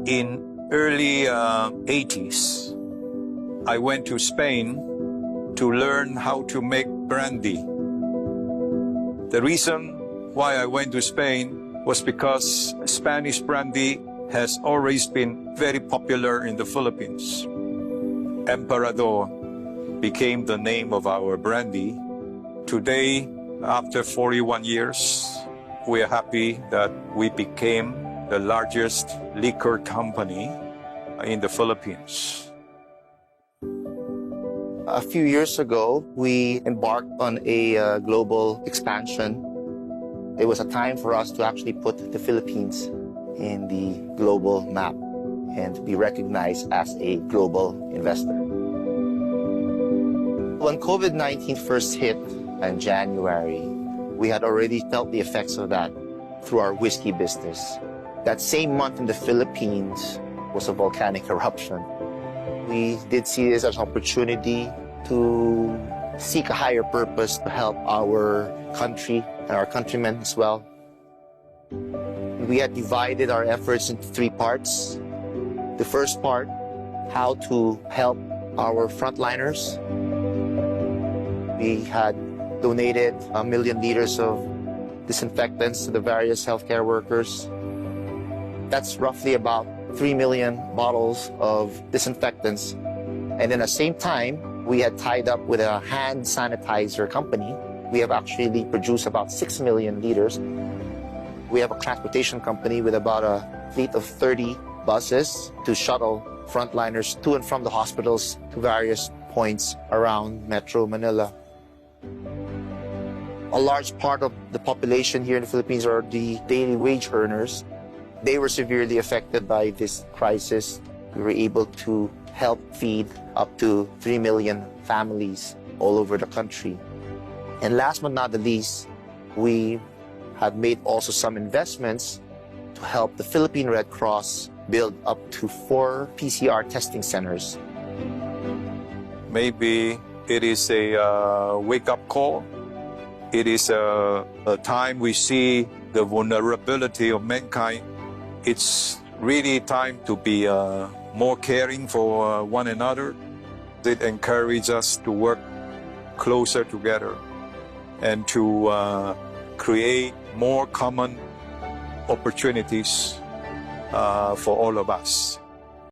In early 80s, I went to Spain to learn how to make brandy. The reason why I went to Spain was because Spanish brandy has always been very popular in the Philippines. Emperador became the name of our brandy. Today, after 41 years, we are happy that we became the largest liquor company in the Philippines. A few years ago, we embarked on a global expansion. It was a time for us to actually put the Philippines in the global map and be recognized as a global investor. When COVID-19 first hit in January, we had already felt the effects of that through our whiskey business. That same month in the Philippines was a volcanic eruption. We did see this as an opportunity to seek a higher purpose to help our country and our countrymen as well. We had divided our efforts into three parts. The first part, how to help our frontliners. We had donated 1 million liters of disinfectants to the various healthcare workers. That's roughly about 3 million bottles of disinfectants. And then at the same time, we had tied up with a hand sanitizer company. We have actually produced about 6 million liters. We have a transportation company with about a fleet of 30 buses to shuttle frontliners to and from the hospitals to various points around Metro Manila. A large part of the population here in the Philippines are the daily wage earners. They were severely affected by this crisis. We were able to help feed up to 3 million families all over the country. And last but not the least, we have made also some investments to help the Philippine Red Cross build up to 4 PCR testing centers. Maybe it is a wake-up call. It is a time we see the vulnerability of mankind. It's really time to be more caring for one another. It encourages us to work closer together and to create more common opportunities for all of us.